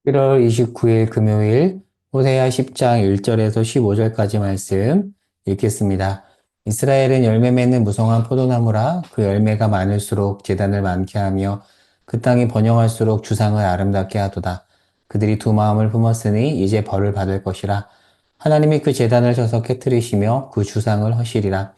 1월 29일 금요일 호세아 10장 1절에서 15절까지 말씀 읽겠습니다. 이스라엘은 열매 맺는 무성한 포도나무라 그 열매가 많을수록 제단을 많게 하며 그 땅이 번영할수록 주상을 아름답게 하도다. 그들이 두 마음을 품었으니 이제 벌을 받을 것이라. 하나님이 그 제단을 쳐서 깨뜨리시며 그 주상을 허시리라.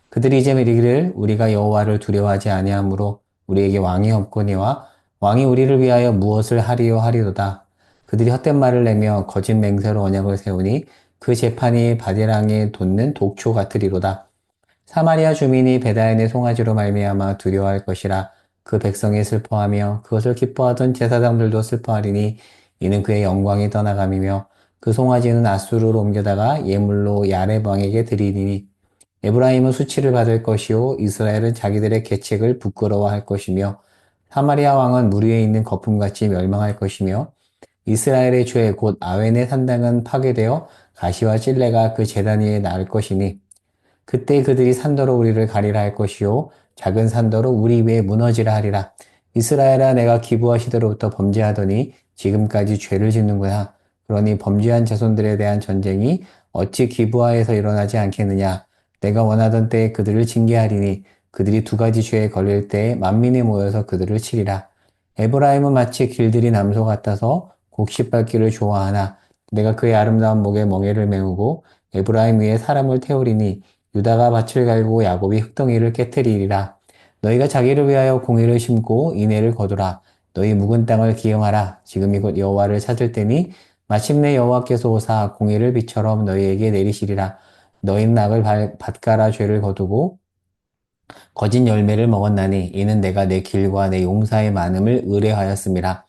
그들이 이제 이르기를 우리가 여호와를 두려워하지 아니하므로 우리에게 왕이 없거니와 왕이 우리를 위하여 무엇을 하리요 하리로다. 그들이 헛된 말을 내며 거짓 맹세로 언약을 세우니 그 재판이 바데랑에 돋는 독초 같으리로다. 사마리아 주민이 베다인의 송아지로 말미암아 두려워할 것이라. 그 백성이 슬퍼하며 그것을 기뻐하던 제사장들도 슬퍼하리니 이는 그의 영광이 떠나감이며 그 송아지는 앗수르로 옮겨다가 예물로 야렙 왕에게 드리니 에브라임은 수치를 받을 것이요 이스라엘은 자기들의 계책을 부끄러워할 것이며 사마리아 왕은 물 위에 있는 거품같이 멸망할 것이며 이스라엘의 죄 곧 아웬의 산당은 파괴되어 가시와 찔레가 그 제단 위에 날 것이니 그때 그들이 산더러 우리를 가리라 할 것이요 작은 산더러 우리 위에 무너지라 하리라. 이스라엘아 내가 기부하시더로부터 범죄하더니 지금까지 죄를 짓는구나. 그러니 범죄한 자손들에 대한 전쟁이 어찌 기부하에서 일어나지 않겠느냐. 내가 원하던 때에 그들을 징계하리니 그들이 두 가지 죄에 걸릴 때에 만민이 모여서 그들을 치리라. 에브라임은 마치 길들이 남소 같아서 곡식밟기를 좋아하나 내가 그의 아름다운 목에 멍에를 메우고 에브라임 위에 사람을 태우리니 유다가 밭을 갈고 야곱이 흙덩이를 깨뜨리리라. 너희가 자기를 위하여 공의를 심고 인애를 거두라. 너희 묵은 땅을 기영하라. 지금 이곳 여호와를 찾을 때니 마침내 여호와께서 오사 공의를 비처럼 너희에게 내리시리라. 너희는 악을 밭가라 죄를 거두고 거짓 열매를 먹었나니 이는 내가 내 길과 내 용사의 많음을 의뢰하였음이라.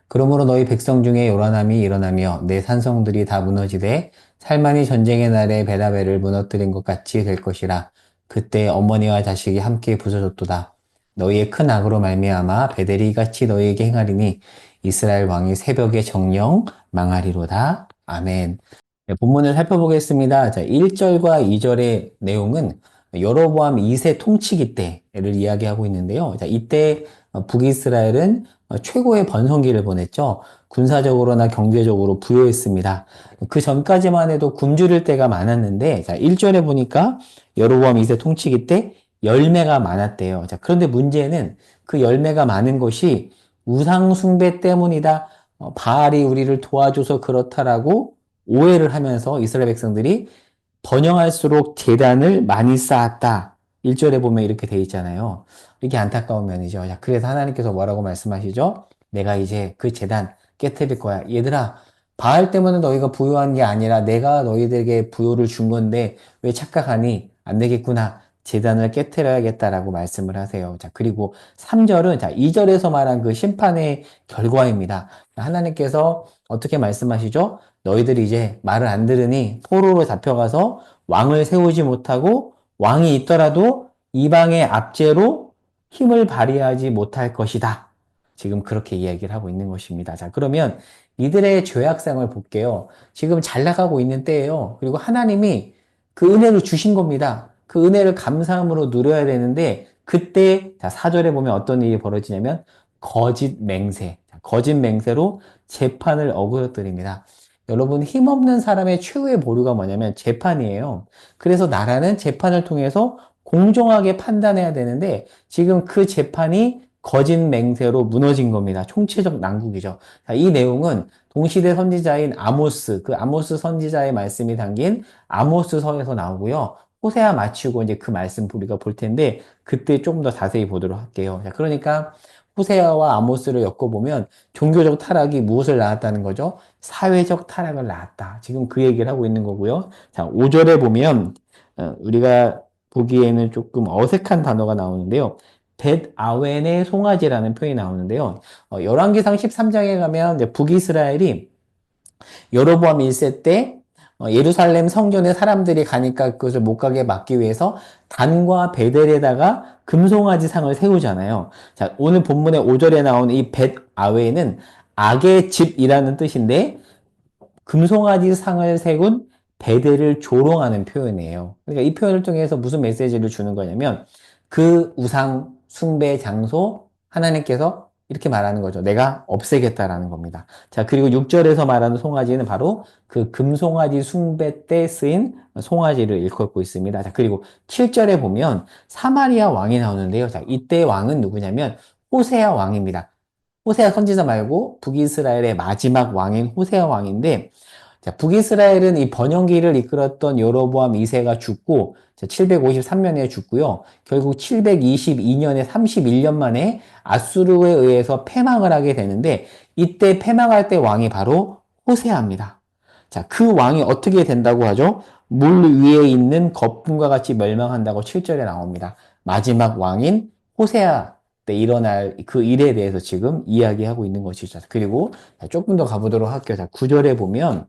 그러므로 너희 백성 중에 요란함이 일어나며 내 산성들이 다 무너지되 살만이 전쟁의 날에 베다벨을 무너뜨린 것 같이 될 것이라. 그때 어머니와 자식이 함께 부서졌도다. 너희의 큰 악으로 말미암아 베델이 같이 너희에게 행하리니 이스라엘 왕이 새벽에 정령 망하리로다. 아멘. 네, 본문을 살펴보겠습니다. 자, 1절과 2절의 내용은 여로보암 2세 통치기 때를 이야기하고 있는데요. 자, 이때 북이스라엘은 최고의 번성기를 보냈죠. 군사적으로나 경제적으로 부유했습니다. 그 전까지만 해도 굶주릴 때가 많았는데, 자, 1절에 보니까 여로보암 2세 통치기 때 열매가 많았대요. 자, 그런데 문제는 그 열매가 많은 것이 우상 숭배 때문이다. 바알이 우리를 도와줘서 그렇다라고 오해를 하면서 이스라엘 백성들이 번영할수록 재단을 많이 쌓았다. 1절에 보면 이렇게 돼 있잖아요. 이게 안타까운 면이죠. 자, 그래서 하나님께서 뭐라고 말씀하시죠? 내가 이제 그 재단 깨뜨릴 거야. 얘들아, 바알 때문에 너희가 부유한 게 아니라 내가 너희들에게 부요를 준 건데 왜 착각하니? 안 되겠구나. 재단을 깨뜨려야겠다라고 말씀을 하세요. 자, 그리고 3절은 자, 2절에서 말한 그 심판의 결과입니다. 하나님께서 어떻게 말씀하시죠? 너희들이 이제 말을 안 들으니 포로로 잡혀가서 왕을 세우지 못하고 왕이 있더라도 이방의 압제로 힘을 발휘하지 못할 것이다. 지금 그렇게 이야기를 하고 있는 것입니다. 자, 그러면 이들의 죄악상을 볼게요. 지금 잘 나가고 있는 때예요. 그리고 하나님이 그 은혜를 주신 겁니다. 그 은혜를 감사함으로 누려야 되는데 그때 자, 4절에 보면 어떤 일이 벌어지냐면 거짓 맹세. 거짓 맹세로 재판을 어그러뜨립니다. 여러분, 힘없는 사람의 최후의 보루가 뭐냐면 재판이에요. 그래서 나라는 재판을 통해서 공정하게 판단해야 되는데 지금 그 재판이 거짓 맹세로 무너진 겁니다. 총체적 난국이죠. 자, 이 내용은 동시대 선지자인 아모스, 그 아모스 선지자의 말씀이 담긴 아모스서에서 나오고요. 호세아 마치고 이제 그 말씀 우리가 볼 텐데 그때 조금 더 자세히 보도록 할게요. 자, 그러니까 호세아와 아모스를 엮어보면 종교적 타락이 무엇을 낳았다는 거죠? 사회적 타락을 낳았다. 지금 그 얘기를 하고 있는 거고요. 자, 5절에 보면 우리가 보기에는 조금 어색한 단어가 나오는데요. 벳 아웬의 송아지라는 표현이 나오는데요. 열왕기상 13장에 가면 이제 북이스라엘이 여로보암 1세 때 예루살렘 성전에 사람들이 가니까 그것을 못 가게 막기 위해서 단과 베델에다가 금송아지 상을 세우잖아요. 자, 오늘 본문의 5절에 나온 이 벳 아웨는 악의 집이라는 뜻인데 금송아지 상을 세운 베델을 조롱하는 표현이에요. 그러니까 이 표현을 통해서 무슨 메시지를 주는 거냐면 그 우상 숭배 장소 하나님께서 이렇게 말하는 거죠. 내가 없애겠다라는 겁니다. 자, 그리고 6절에서 말하는 송아지는 바로 그 금송아지 숭배 때 쓰인 송아지를 일컫고 있습니다. 자, 그리고 7절에 보면 사마리아 왕이 나오는데요. 자, 이때 왕은 누구냐면 호세아 왕입니다. 호세아 선지자 말고 북이스라엘의 마지막 왕인 호세아 왕인데, 자, 북이스라엘은 이 번영기를 이끌었던 여로보암 2세가 죽고 753년에 죽고요. 결국 722년에 31년 만에 아수르에 의해서 패망을 하게 되는데, 이때 패망할 때 왕이 바로 호세아입니다. 자, 그 왕이 어떻게 된다고 하죠? 물 위에 있는 거품과 같이 멸망한다고 7절에 나옵니다. 마지막 왕인 호세아 때 일어날 그 일에 대해서 지금 이야기하고 있는 것이죠. 그리고 조금 더 가보도록 할게요. 자, 9절에 보면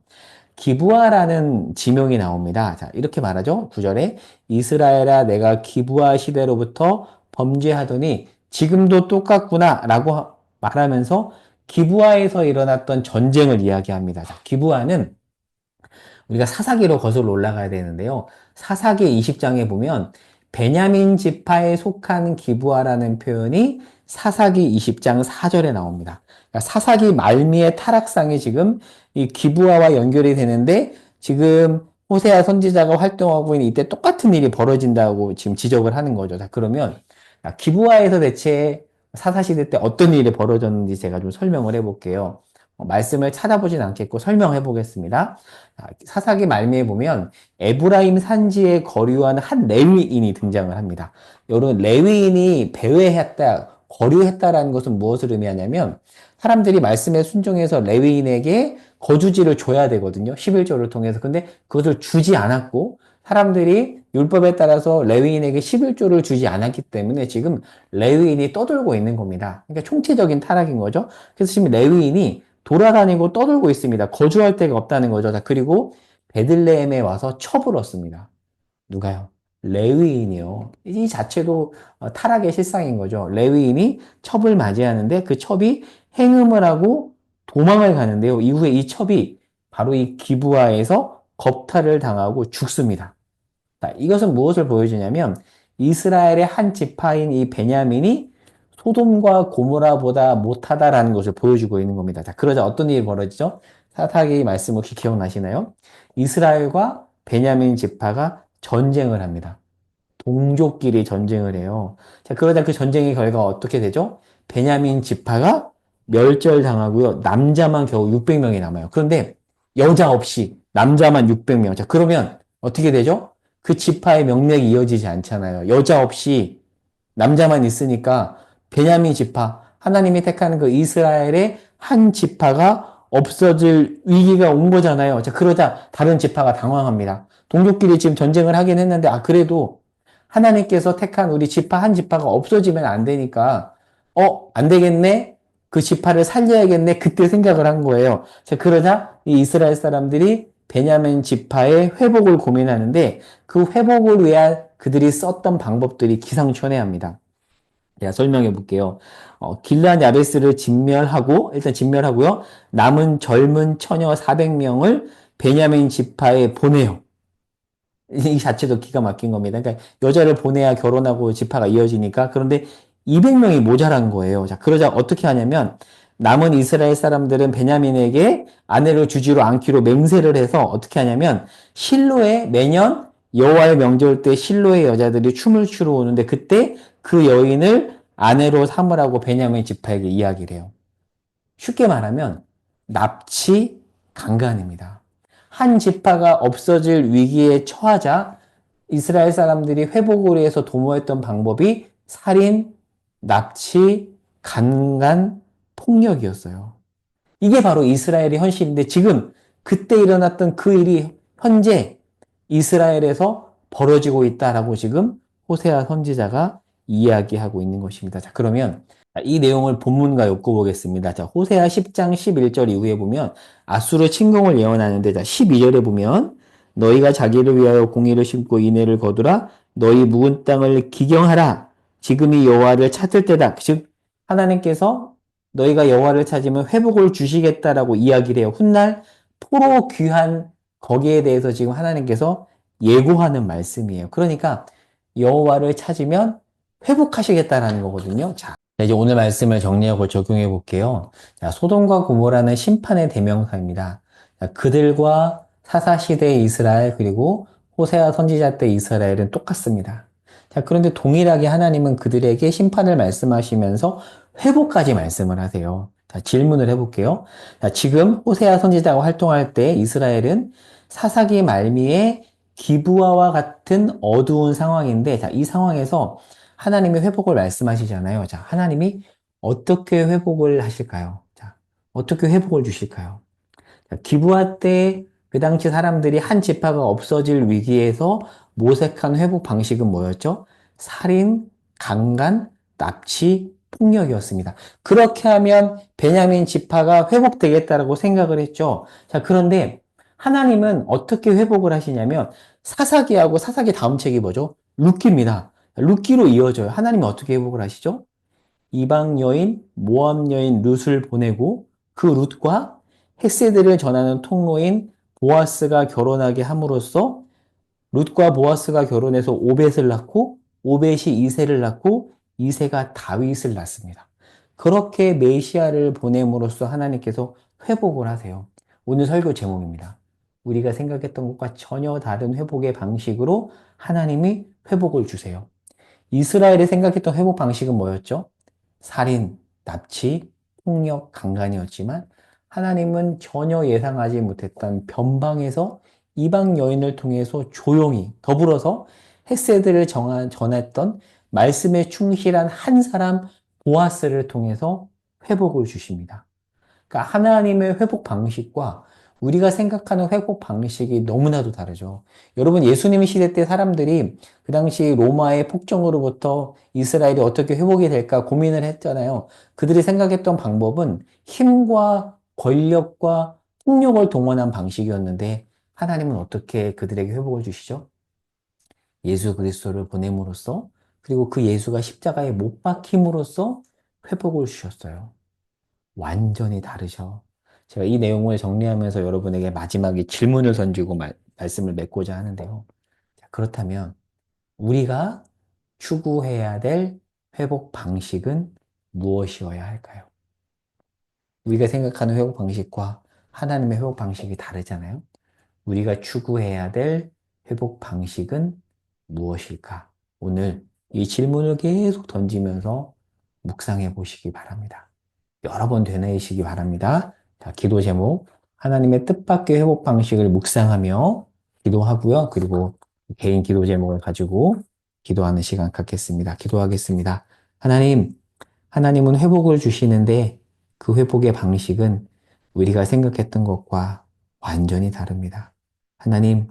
기브아라는 지명이 나옵니다. 자, 이렇게 말하죠. 9절에 이스라엘아 내가 기브아 시대로부터 범죄하더니 지금도 똑같구나 라고 말하면서 기브아에서 일어났던 전쟁을 이야기합니다. 자, 기브아는 우리가 사사기로 거슬러 올라가야 되는데요. 사사기 20장에 보면 베냐민 지파에 속한 기브아라는 표현이 사사기 20장 4절에 나옵니다. 그러니까 사사기 말미의 타락상이 지금 이 기브아와 연결이 되는데, 지금 호세아 선지자가 활동하고 있는 이때 똑같은 일이 벌어진다고 지금 지적을 하는 거죠. 자, 그러면 기브아에서 대체 사사시대 때 어떤 일이 벌어졌는지 제가 좀 설명을 해볼게요. 말씀을 찾아보진 않겠고 설명해 보겠습니다. 사사기 말미에 보면 에브라임 산지에 거류한 한 레위인이 등장을 합니다. 여러분, 레위인이 배회했다, 거류했다라는 것은 무엇을 의미하냐면, 사람들이 말씀에 순종해서 레위인에게 거주지를 줘야 되거든요. 11조를 통해서. 근데 그것을 주지 않았고, 사람들이 율법에 따라서 레위인에게 11조를 주지 않았기 때문에 지금 레위인이 떠돌고 있는 겁니다. 그러니까 총체적인 타락인 거죠. 그래서 지금 레위인이 돌아다니고 떠돌고 있습니다. 거주할 데가 없다는 거죠. 자, 그리고 베들레헴에 와서 첩을 얻습니다. 누가요? 레위인이요. 이 자체도 타락의 실상인 거죠. 레위인이 첩을 맞이하는데 그 첩이 행음을 하고 도망을 가는데요. 이후에 이 첩이 바로 이 기브아에서 겁탈을 당하고 죽습니다. 자, 이것은 무엇을 보여주냐면 이스라엘의 한 지파인 이 베냐민이 소돔과 고모라보다 못하다라는 것을 보여주고 있는 겁니다. 자, 그러자 어떤 일이 벌어지죠? 사사기 말씀 혹시 기억나시나요? 이스라엘과 베냐민 지파가 전쟁을 합니다. 동족끼리 전쟁을 해요. 자, 그러자 그 전쟁의 결과가 어떻게 되죠? 베냐민 지파가 멸절당하고요. 남자만 겨우 600명이 남아요. 그런데 여자 없이 남자만 600명. 자, 그러면 어떻게 되죠? 그 지파의 명맥이 이어지지 않잖아요. 여자 없이 남자만 있으니까 베냐민 지파, 하나님이 택하는 그 이스라엘의 한 지파가 없어질 위기가 온 거잖아요. 자, 그러자 다른 지파가 당황합니다. 동족끼리 지금 전쟁을 하긴 했는데, 그래도 하나님께서 택한 우리 지파 한 지파가 없어지면 안 되니까, 안 되겠네? 그 지파를 살려야겠네? 그때 생각을 한 거예요. 자, 그러자 이 이스라엘 사람들이 베냐민 지파의 회복을 고민하는데, 그 회복을 위한 그들이 썼던 방법들이 기상천외합니다. 제가 설명해 볼게요. 길르앗 야베스를 일단 진멸하고요. 남은 젊은 처녀 400명을 베냐민 지파에 보내요. 이 자체도 기가 막힌 겁니다. 그러니까 여자를 보내야 결혼하고 지파가 이어지니까. 그런데 200명이 모자란 거예요. 자, 그러자 어떻게 하냐면 남은 이스라엘 사람들은 베냐민에게 아내를 주지로 않기로 맹세를 해서 어떻게 하냐면 실로에 매년 여호와의 명절 때 실로의 여자들이 춤을 추러 오는데 그때 그 여인을 아내로 삼으라고 베냐민 지파에게 이야기를 해요. 쉽게 말하면 납치 강간입니다. 한 지파가 없어질 위기에 처하자 이스라엘 사람들이 회복을 위해서 도모했던 방법이 살인, 납치, 강간, 폭력이었어요. 이게 바로 이스라엘의 현실인데 지금 그때 일어났던 그 일이 현재 이스라엘에서 벌어지고 있다라고 지금 호세아 선지자가 이야기하고 있는 것입니다. 자, 그러면 이 내용을 본문과 엮어보겠습니다. 자, 호세아 10장 11절 이후에 보면 아수르 침공을 예언하는데, 자, 12절에 보면 너희가 자기를 위하여 공의를 심고 인애를 거두라. 너희 묵은 땅을 기경하라. 지금이 여호와를 찾을 때다. 즉 하나님께서 너희가 여호와를 찾으면 회복을 주시겠다라고 이야기를 해요. 훗날 포로 귀한 거기에 대해서 지금 하나님께서 예고하는 말씀이에요. 그러니까 여호와를 찾으면 회복하시겠다라는 거거든요. 자, 자, 이제 오늘 말씀을 정리하고 적용해 볼게요. 자, 소돔과 고모라는 심판의 대명사입니다. 자, 그들과 사사시대의 이스라엘 그리고 호세아 선지자 때 이스라엘은 똑같습니다. 자, 그런데 동일하게 하나님은 그들에게 심판을 말씀하시면서 회복까지 말씀을 하세요. 자, 질문을 해볼게요. 자, 지금 호세아 선지자가 활동할 때 이스라엘은 사사기 말미에 기브아와 같은 어두운 상황인데, 자, 이 상황에서 하나님의 회복을 말씀하시잖아요. 자, 하나님이 어떻게 회복을 하실까요? 자, 어떻게 회복을 주실까요? 자, 기부할 때 그 당시 사람들이 한 지파가 없어질 위기에서 모색한 회복 방식은 뭐였죠? 살인, 강간, 납치, 폭력이었습니다. 그렇게 하면 베냐민 지파가 회복되겠다라고 생각을 했죠. 자, 그런데 하나님은 어떻게 회복을 하시냐면 사사기하고 사사기 다음 책이 뭐죠? 룻기입니다. 룻기로 이어져요. 하나님이 어떻게 회복을 하시죠? 이방 여인, 모압 여인 룻을 보내고 그 룻과 헤세드를 전하는 통로인 보아스가 결혼하게 함으로써 룻과 보아스가 결혼해서 오벳을 낳고 오벳이 이세를 낳고 이세가 다윗을 낳습니다. 그렇게 메시아를 보냄으로써 하나님께서 회복을 하세요. 오늘 설교 제목입니다. 우리가 생각했던 것과 전혀 다른 회복의 방식으로 하나님이 회복을 주세요. 이스라엘이 생각했던 회복 방식은 뭐였죠? 살인, 납치, 폭력, 강간이었지만 하나님은 전혀 예상하지 못했던 변방에서 이방 여인을 통해서 조용히 더불어서 헤세드를 전했던 말씀에 충실한 한 사람 보아스를 통해서 회복을 주십니다. 그러니까 하나님의 회복 방식과 우리가 생각하는 회복 방식이 너무나도 다르죠. 여러분, 예수님 시대 때 사람들이 그 당시 로마의 폭정으로부터 이스라엘이 어떻게 회복이 될까 고민을 했잖아요. 그들이 생각했던 방법은 힘과 권력과 폭력을 동원한 방식이었는데 하나님은 어떻게 그들에게 회복을 주시죠? 예수 그리스도를 보냄으로써 그리고 그 예수가 십자가에 못 박힘으로써 회복을 주셨어요. 완전히 다르죠. 제가 이 내용을 정리하면서 여러분에게 마지막에 질문을 던지고 말씀을 맺고자 하는데요. 자, 그렇다면 우리가 추구해야 될 회복 방식은 무엇이어야 할까요? 우리가 생각하는 회복 방식과 하나님의 회복 방식이 다르잖아요. 우리가 추구해야 될 회복 방식은 무엇일까? 오늘 이 질문을 계속 던지면서 묵상해 보시기 바랍니다. 여러 번 되뇌이시기 바랍니다. 자, 기도 제목. 하나님의 뜻밖의 회복 방식을 묵상하며 기도하고요. 그리고 개인 기도 제목을 가지고 기도하는 시간 갖겠습니다. 기도하겠습니다. 하나님은 회복을 주시는데 그 회복의 방식은 우리가 생각했던 것과 완전히 다릅니다. 하나님,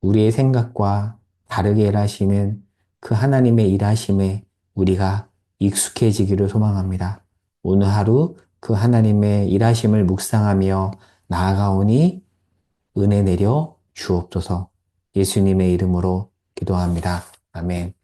우리의 생각과 다르게 일하시는 그 하나님의 일하심에 우리가 익숙해지기를 소망합니다. 오늘 하루 그 하나님의 일하심을 묵상하며 나아가오니 은혜 내려 주옵소서. 예수님의 이름으로 기도합니다. 아멘.